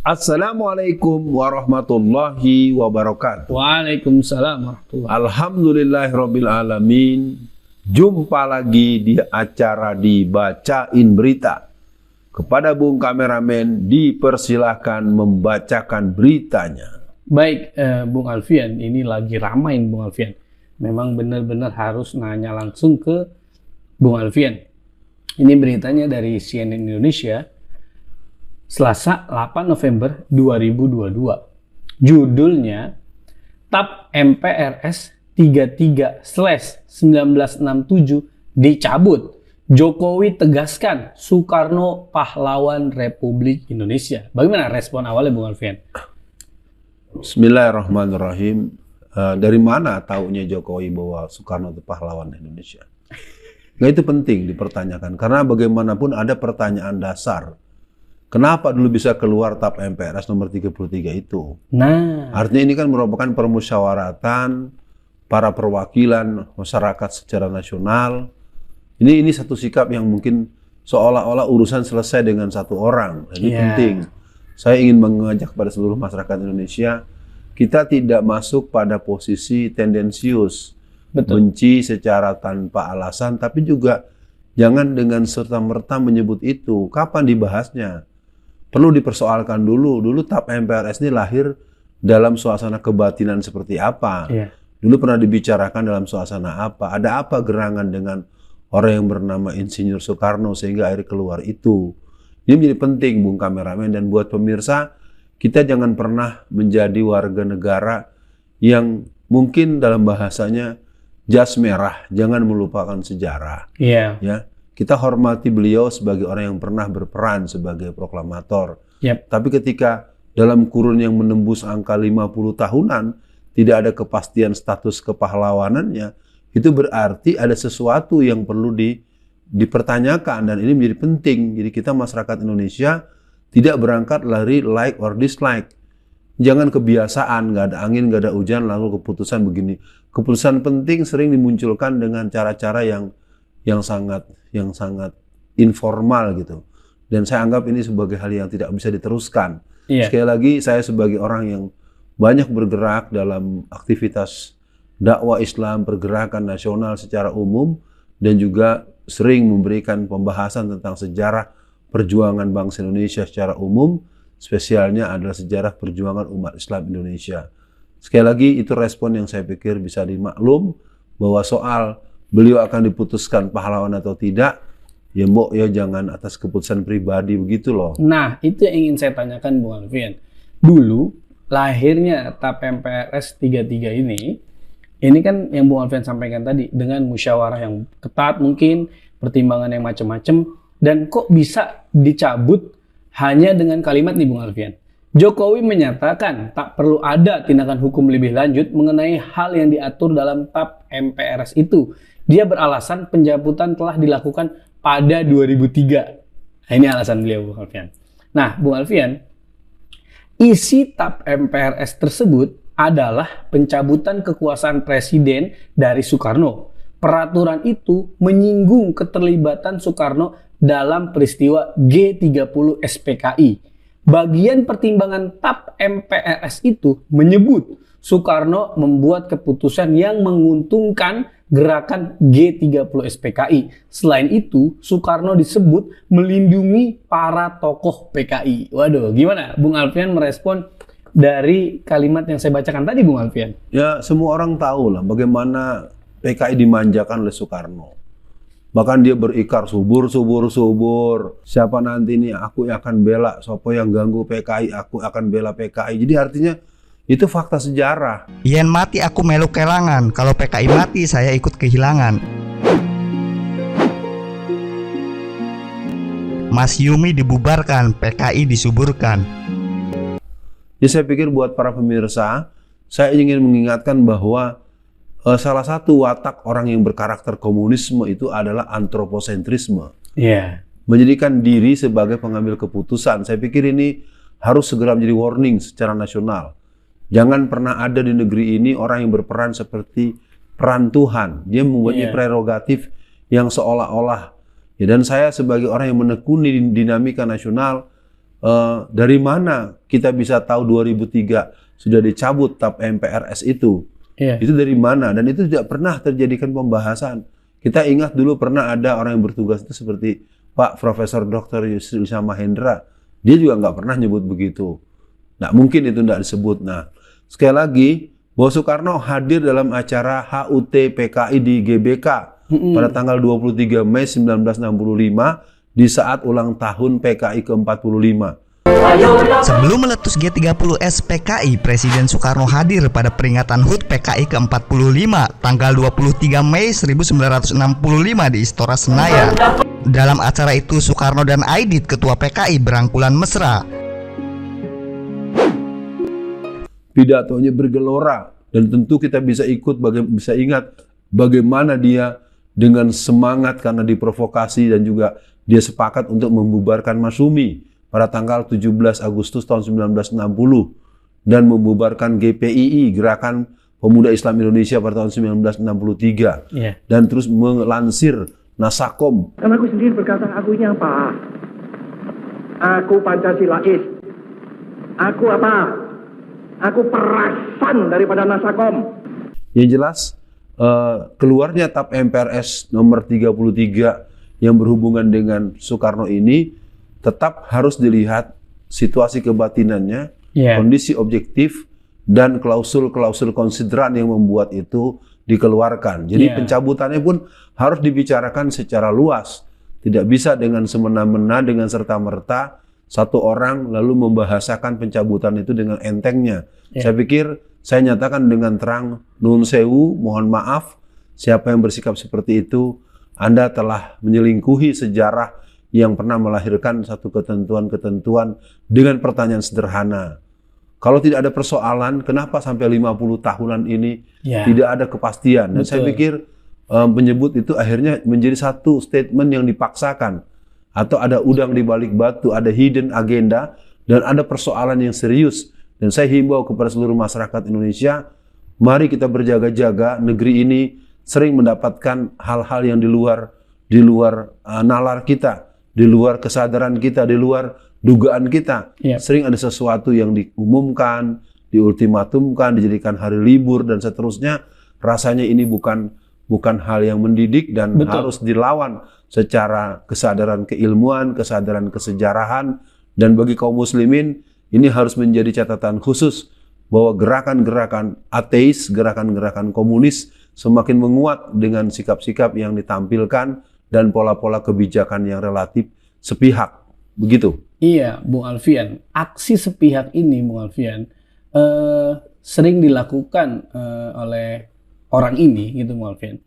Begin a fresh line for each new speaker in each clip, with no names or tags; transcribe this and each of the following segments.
Assalamualaikum warahmatullahi wabarakatuh.
Waalaikumsalam warahmatullahi wabarakatuh.
Alhamdulillahirabbil alamin. Jumpa lagi di acara Dibacain Berita. Kepada Bung Kameramen dipersilahkan membacakan beritanya.
Baik, Bung Alfian, ini lagi ramai Bung Alfian. Memang benar-benar harus nanya langsung ke Bung Alfian. Ini beritanya dari CNN Indonesia. Selasa 8 November 2022. Judulnya TAP MPRS 33/1967 dicabut. Jokowi tegaskan Soekarno pahlawan Republik Indonesia. Bagaimana respon awalnya Bung Alfian?
Bismillahirrahmanirrahim. Dari mana taunya Jokowi bahwa Soekarno itu pahlawan Indonesia? Nah, itu penting dipertanyakan karena bagaimanapun ada pertanyaan dasar. Kenapa dulu bisa keluar TAP MPRS nomor 33 itu?
Nah,
artinya ini kan merupakan permusyawaratan para perwakilan masyarakat secara nasional. Ini satu sikap yang mungkin seolah-olah urusan selesai dengan satu orang. Ini penting. Saya ingin mengajak pada seluruh masyarakat Indonesia, kita tidak masuk pada posisi tendensius, benci secara tanpa alasan, tapi juga jangan dengan serta-merta menyebut itu. Kapan dibahasnya? Perlu dipersoalkan dulu. Dulu TAP MPRS ini lahir dalam suasana kebatinan seperti apa? Dulu pernah dibicarakan dalam suasana apa? Ada apa gerangan dengan orang yang bernama Insinyur Soekarno sehingga akhirnya keluar itu? Ini menjadi penting, Bung Kameramen, dan buat pemirsa, kita jangan pernah menjadi warga negara yang mungkin dalam bahasanya jas merah, jangan melupakan sejarah. Ya. Kita hormati beliau sebagai orang yang pernah berperan sebagai proklamator. Tapi ketika dalam kurun yang menembus angka 50 tahunan, tidak ada kepastian status kepahlawanannya, itu berarti ada sesuatu yang perlu dipertanyakan, dan ini menjadi penting. Jadi kita masyarakat Indonesia tidak berangkat lari like or dislike. Jangan kebiasaan, nggak ada angin, nggak ada hujan, lalu keputusan begini. Keputusan penting sering dimunculkan dengan cara-cara yang sangat informal gitu. Dan saya anggap ini sebagai hal yang tidak bisa diteruskan. Sekali lagi, saya sebagai orang yang banyak bergerak dalam aktivitas dakwah Islam, pergerakan nasional secara umum, dan juga sering memberikan pembahasan tentang sejarah perjuangan bangsa Indonesia secara umum, spesialnya adalah sejarah perjuangan umat Islam Indonesia. Sekali lagi, itu respon yang saya pikir bisa dimaklum, bahwa soal beliau akan diputuskan pahlawan atau tidak, ya mbok ya jangan atas keputusan pribadi begitu loh.
Nah, itu yang ingin saya tanyakan Bung Alfian. Dulu lahirnya TAP MPRS 33 ini kan yang Bung Alfian sampaikan tadi, dengan musyawarah yang ketat mungkin, pertimbangan yang macam-macam, dan kok bisa dicabut hanya dengan kalimat nih Bung Alfian. Jokowi menyatakan tak perlu ada tindakan hukum lebih lanjut mengenai hal yang diatur dalam TAP MPRS itu. Dia beralasan pencabutan telah dilakukan pada 2003. Nah, ini alasan beliau, Bung Alfian. Nah, Bung Alfian, isi TAP MPRS tersebut adalah pencabutan kekuasaan presiden dari Soekarno. Peraturan itu menyinggung keterlibatan Soekarno dalam peristiwa G30 SPKI. Bagian pertimbangan TAP MPRS itu menyebut Soekarno membuat keputusan yang menguntungkan gerakan G30 SPKI. Selain itu, Soekarno disebut melindungi para tokoh PKI. Waduh, gimana Bung Alfian merespon dari kalimat yang saya bacakan tadi, Bung Alfian?
Ya, semua orang tahu lah bagaimana PKI dimanjakan oleh Soekarno. Bahkan dia berikrar subur. Siapa nanti nih aku yang akan bela, siapa yang ganggu PKI, aku akan bela PKI. Jadi artinya itu fakta sejarah.
Yen mati aku melu kelangan, kalau PKI mati saya ikut kehilangan. Mas Yumi dibubarkan, PKI disuburkan.
Jadi saya pikir buat para pemirsa, saya ingin mengingatkan bahwa salah satu watak orang yang berkarakter komunisme itu adalah antroposentrisme. Menjadikan diri sebagai pengambil keputusan. Saya pikir ini harus segera menjadi warning secara nasional. Jangan pernah ada di negeri ini orang yang berperan seperti peran Tuhan. Dia mempunyai prerogatif yang seolah-olah. Ya, dan saya sebagai orang yang menekuni dinamika nasional, dari mana kita bisa tahu 2003 sudah dicabut TAP MPRS itu?
Iya.
Itu dari mana? Dan itu tidak pernah terjadikan pembahasan. Kita ingat dulu pernah ada orang yang bertugas itu seperti Pak Profesor Dr. Yusril Iza Mahendra. Dia juga nggak pernah nyebut begitu. Nggak mungkin itu nggak disebut. Nah, sekali lagi, bahwa Soekarno hadir dalam acara HUT PKI di GBK pada tanggal 23 Mei 1965 di saat ulang tahun PKI ke-45.
Sebelum meletus G30S PKI, Presiden Soekarno hadir pada peringatan HUT PKI ke-45 tanggal 23 Mei 1965 di Istora Senayan. Dalam acara itu Soekarno dan Aidit, Ketua PKI, berangkulan mesra.
Pidatonya bergelora dan tentu kita bisa bisa ingat bagaimana dia dengan semangat karena diprovokasi dan juga dia sepakat untuk membubarkan Masyumi pada tanggal 17 Agustus tahun 1960 dan membubarkan GPII, Gerakan Pemuda Islam Indonesia, pada tahun 1963 dan terus melansir Nasakom.
Kan aku sendiri berkata, aku ini apa? Aku Pancasilais. Aku apa? Aku perasan daripada Nasakom.
Yang jelas keluarnya TAP MPRS nomor 33 yang berhubungan dengan Soekarno ini tetap harus dilihat situasi kebatinannya, kondisi objektif, dan klausul-klausul konsideran yang membuat itu dikeluarkan. Jadi pencabutannya pun harus dibicarakan secara luas. Tidak bisa dengan semena-mena, dengan serta-merta satu orang lalu membahasakan pencabutan itu dengan entengnya. Saya pikir saya nyatakan dengan terang, nun sewu, mohon maaf, siapa yang bersikap seperti itu, Anda telah menyelingkuhi sejarah yang pernah melahirkan satu ketentuan-ketentuan dengan pertanyaan sederhana. Kalau tidak ada persoalan, kenapa sampai 50 tahunan ini tidak ada kepastian? Dan saya pikir penyebut itu akhirnya menjadi satu statement yang dipaksakan. Atau ada udang di balik batu, ada hidden agenda, dan ada persoalan yang serius. Dan saya himbau kepada seluruh masyarakat Indonesia, mari kita berjaga-jaga. Negeri ini sering mendapatkan hal-hal yang di luar nalar kita, di luar kesadaran kita, di luar dugaan kita. Sering ada sesuatu yang diumumkan, diultimatumkan, dijadikan hari libur dan seterusnya. Rasanya ini bukan hal yang mendidik dan harus dilawan secara kesadaran keilmuan, kesadaran kesejarahan. Dan bagi kaum muslimin ini harus menjadi catatan khusus bahwa gerakan-gerakan ateis, gerakan-gerakan komunis semakin menguat dengan sikap-sikap yang ditampilkan dan pola-pola kebijakan yang relatif sepihak. Begitu.
Iya, Bung Alfian. Aksi sepihak ini, Bung Alfian, sering dilakukan oleh orang ini, gitu, Bung Alfian.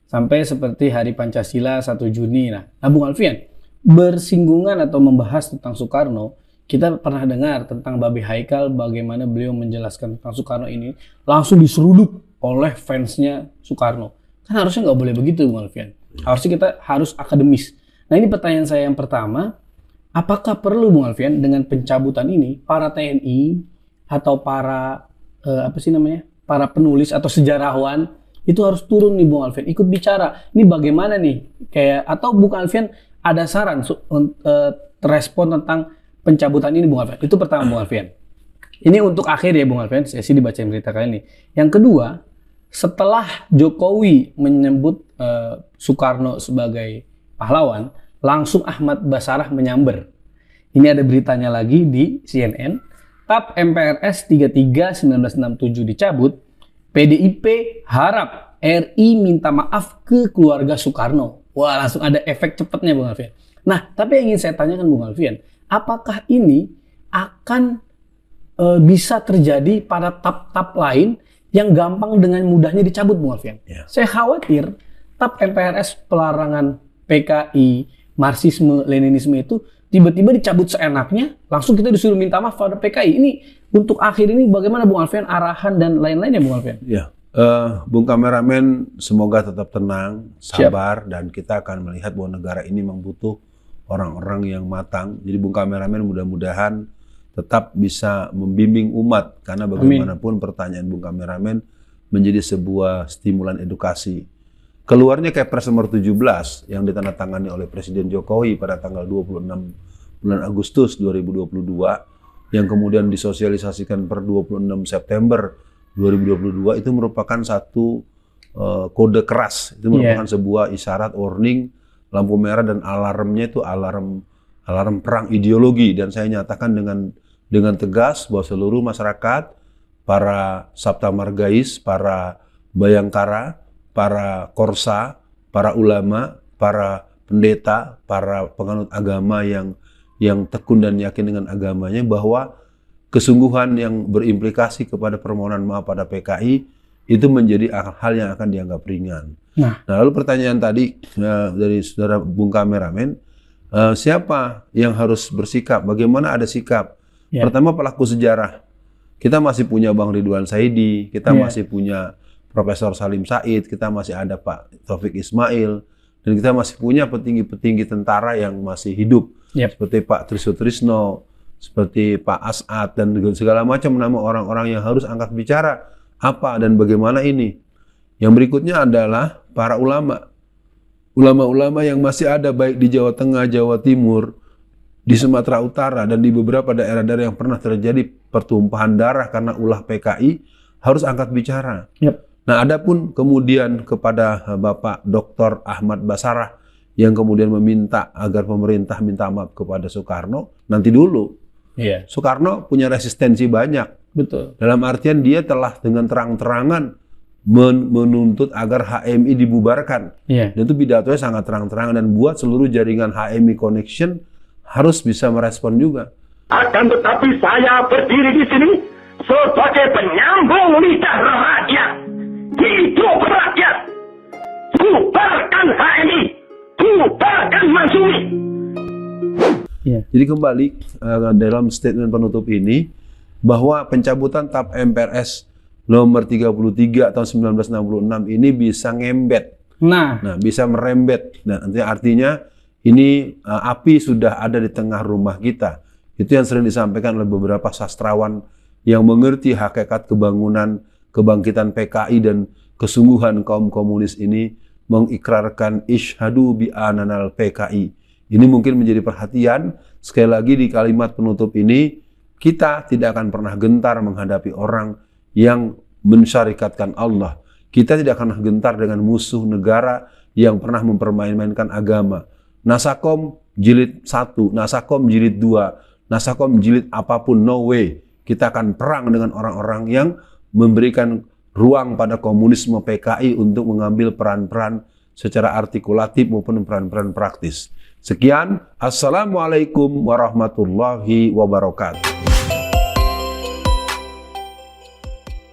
Sampai seperti Hari Pancasila 1 Juni. Nah, Bung Alfian, bersinggungan atau membahas tentang Soekarno, kita pernah dengar tentang Babe Haikal, bagaimana beliau menjelaskan tentang Soekarno ini, langsung diseruduk oleh fansnya Soekarno. Kan harusnya nggak boleh begitu, Bung Alfian. Harusnya kita harus akademis. Nah, ini pertanyaan saya yang pertama, apakah perlu, Bung Alfian, dengan pencabutan ini, para TNI atau para para penulis atau sejarawan itu harus turun nih, Bung Alfian, ikut bicara. Ini bagaimana nih? Atau Bung Alfian ada saran respon tentang pencabutan ini, Bung Alfian? Itu pertama, Bung Alfian. Ini untuk akhir ya, Bung Alfian, sesi dibaca berita kali ini. Yang kedua, setelah Jokowi menyebut Soekarno sebagai pahlawan, langsung Ahmad Basarah menyamber. Ini ada beritanya lagi di CNN. TAP MPRS 33 1967 dicabut. PDIP harap RI minta maaf ke keluarga Soekarno. Wah, langsung ada efek cepatnya, Bung Alfian. Nah, tapi yang ingin saya tanyakan, Bung Alfian, apakah ini akan bisa terjadi pada TAP-TAP lain yang gampang dengan mudahnya dicabut, Bung Alfian? Saya khawatir TAP MPRS pelarangan PKI, Marxisme, Leninisme itu tiba-tiba dicabut seenaknya, langsung kita disuruh minta maaf pada PKI. Ini untuk akhir ini bagaimana, Bung Alfian, arahan dan lain-lainnya, Bung Alfian?
Ya, Bung kameramen, semoga tetap tenang, sabar, dan kita akan melihat bahwa negara ini membutuh orang-orang yang matang. Jadi Bung kameramen mudah-mudahan tetap bisa membimbing umat, karena bagaimanapun pertanyaan Bung kameramen menjadi sebuah stimulan edukasi. Keluarnya Kepres nomor 17 yang ditandatangani oleh Presiden Jokowi pada tanggal 26 bulan Agustus 2022 yang kemudian disosialisasikan per 26 September 2022 itu merupakan satu kode keras. Itu merupakan sebuah isyarat warning lampu merah dan alarmnya itu alarm perang ideologi, dan saya nyatakan dengan tegas bahwa seluruh masyarakat, para Sabta Margais, para Bayangkara, para Korsa, para ulama, para pendeta, para penganut agama yang tekun dan yakin dengan agamanya, bahwa kesungguhan yang berimplikasi kepada permohonan maaf pada PKI itu menjadi hal yang akan dianggap ringan. Nah, lalu pertanyaan tadi dari saudara Bung Kameramen, siapa yang harus bersikap? Bagaimana ada sikap? Pertama, pelaku sejarah. Kita masih punya Bang Ridwan Saidi, kita masih punya Profesor Salim Said, kita masih ada Pak Taufik Ismail, dan kita masih punya petinggi-petinggi tentara yang masih hidup, seperti Pak Trisno, seperti Pak As'ad, dan segala macam nama orang-orang yang harus angkat bicara apa dan bagaimana ini. Yang berikutnya adalah para ulama-ulama yang masih ada baik di Jawa Tengah, Jawa Timur, di Sumatera Utara, dan di beberapa daerah-daerah yang pernah terjadi pertumpahan darah karena ulah PKI harus angkat bicara. Nah, adapun kemudian kepada Bapak Dr. Ahmad Basarah yang kemudian meminta agar pemerintah minta maaf kepada Soekarno, nanti dulu. Soekarno punya resistensi banyak.
Betul.
Dalam artian dia telah dengan terang-terangan menuntut agar HMI dibubarkan. Dan itu pidatonya sangat terang-terangan, dan buat seluruh jaringan HMI Connection harus bisa merespon juga.
Akan tetapi saya berdiri di sini sebagai penyambung lidah rakyat. Hidup rakyat. Bubarkan HMI. Bubarkan Mansuri.
Jadi kembali dalam statement penutup ini, bahwa pencabutan TAP MPRS nomor 33 tahun 1966 ini bisa ngembet. Nah, bisa merembet. Nah, artinya ini api sudah ada di tengah rumah kita. Itu yang sering disampaikan oleh beberapa sastrawan yang mengerti hakikat kebangkitan PKI dan kesungguhan kaum komunis ini mengikrarkan isyhadu bi ananal PKI. Ini mungkin menjadi perhatian. Sekali lagi di kalimat penutup ini, kita tidak akan pernah gentar menghadapi orang yang mensyarikatkan Allah. Kita tidak akan gentar dengan musuh negara yang pernah mempermain-mainkan agama. Nasakom jilid 1, Nasakom jilid 2, Nasakom jilid apapun, no way. Kita akan perang dengan orang-orang yang memberikan ruang pada komunisme PKI untuk mengambil peran-peran secara artikulatif maupun peran-peran praktis. Sekian, Assalamualaikum warahmatullahi wabarakatuh.